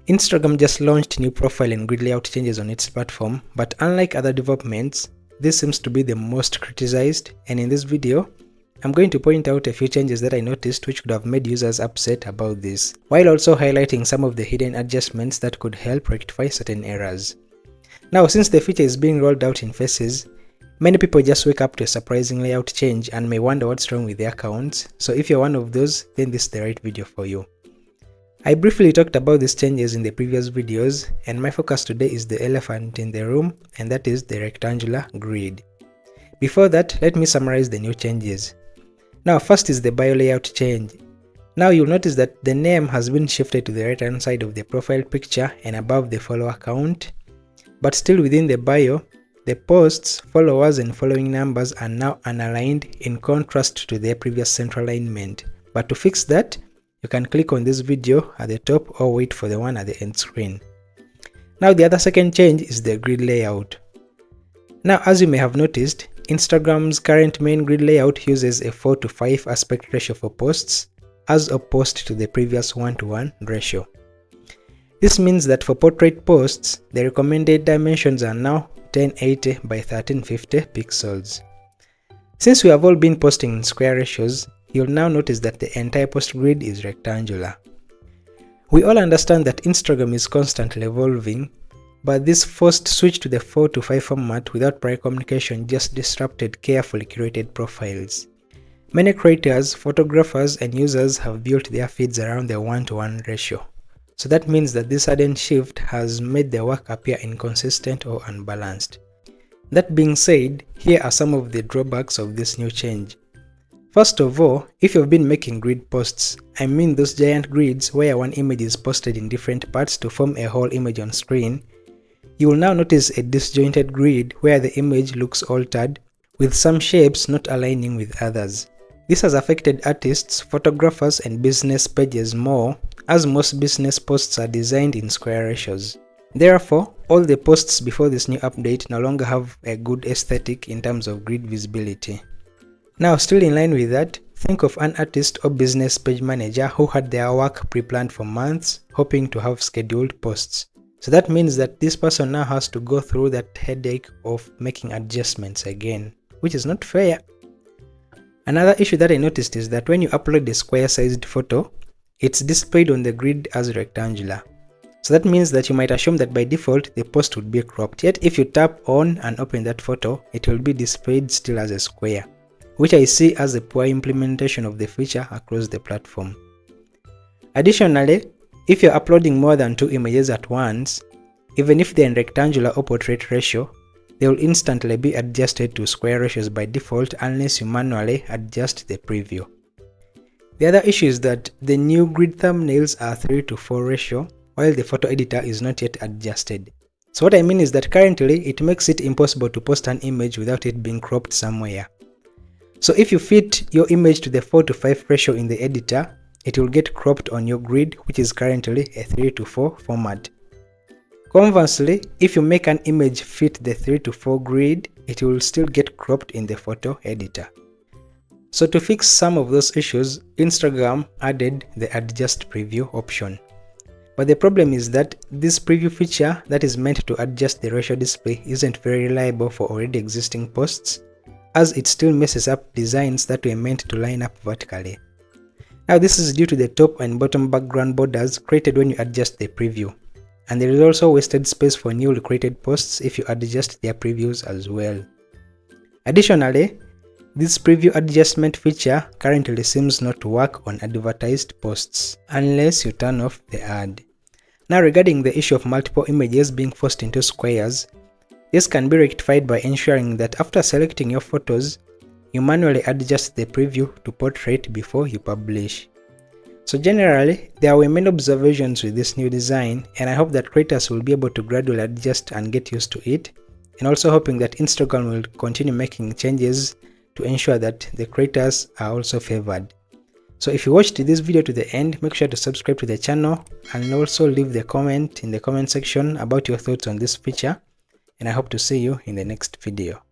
Instagram just launched new profile and grid layout changes on its platform, but unlike other developments, this seems to be the most criticized, and in this video, I'm going to point out a few changes that I noticed which could have made users upset about this, while also highlighting some of the hidden adjustments that could help rectify certain errors. Now, since the feature is being rolled out in phases, many people just wake up to a surprising layout change and may wonder what's wrong with their accounts, so if you're one of those, then this is the right video for you. I briefly talked about these changes in the previous videos, and my focus today is the elephant in the room, and that is the rectangular grid. Before that, let me summarize the new changes. Now, first is the bio layout change. Now you'll notice that the name has been shifted to the right hand side of the profile picture and above the follower count, but still within the bio, the posts, followers and following numbers are now unaligned in contrast to their previous central alignment. But to fix that, you can click on this video at the top or wait for the one at the end screen. Now the other second change is the grid layout. Now, as you may have noticed, Instagram's current main grid layout uses a 4:5 aspect ratio for posts, as opposed to the previous 1:1 ratio. This means that for portrait posts, the recommended dimensions are now 1080 by 1350 pixels. Since we have all been posting in square ratios, you'll now notice that the entire post grid is rectangular. We all understand that Instagram is constantly evolving, but this forced switch to the 4:5 format without prior communication just disrupted carefully curated profiles. Many creators, photographers and users have built their feeds around the 1:1 ratio. So that means that this sudden shift has made the work appear inconsistent or unbalanced. That being said, here are some of the drawbacks of this new change. First of all, if you've been making grid posts, I mean those giant grids where one image is posted in different parts to form a whole image on screen, you will now notice a disjointed grid where the image looks altered, with some shapes not aligning with others. This has affected artists, photographers and business pages more, as most business posts are designed in square ratios. Therefore, all the posts before this new update no longer have a good aesthetic in terms of grid visibility. Now, still in line with that, think of an artist or business page manager who had their work pre-planned for months, hoping to have scheduled posts. So that means that this person now has to go through that headache of making adjustments again, which is not fair. Another issue that I noticed is that when you upload a square-sized photo, it's displayed on the grid as rectangular. So that means that you might assume that by default the post would be cropped, yet if you tap on and open that photo, it will be displayed still as a square, which I see as a poor implementation of the feature across the platform. Additionally, if you're uploading more than 2 images at once, even if they're in rectangular or portrait ratio, they will instantly be adjusted to square ratios by default unless you manually adjust the preview. The other issue is that the new grid thumbnails are 3:4 ratio, while the photo editor is not yet adjusted. So what I mean is that currently it makes it impossible to post an image without it being cropped somewhere. So if you fit your image to the 4:5 ratio in the editor, it will get cropped on your grid, which is currently a 3:4 format. Conversely, if you make an image fit the 3:4 grid, it will still get cropped in the photo editor. So to fix some of those issues, Instagram added the adjust preview option. But the problem is that this preview feature that is meant to adjust the ratio display isn't very reliable for already existing posts, as it still messes up designs that were meant to line up vertically. Now this is due to the top and bottom background borders created when you adjust the preview, and there is also wasted space for newly created posts if you adjust their previews as well. Additionally, this preview adjustment feature currently seems not to work on advertised posts unless you turn off the ad. Now regarding the issue of multiple images being forced into squares, this can be rectified by ensuring that after selecting your photos, you manually adjust the preview to portrait before you publish. So generally, there were many observations with this new design, and I hope that creators will be able to gradually adjust and get used to it, and also hoping that Instagram will continue making changes to ensure that the creators are also favored. So if you watched this video to the end, make sure to subscribe to the channel and also leave the comment in the comment section about your thoughts on this feature, and I hope to see you in the next video.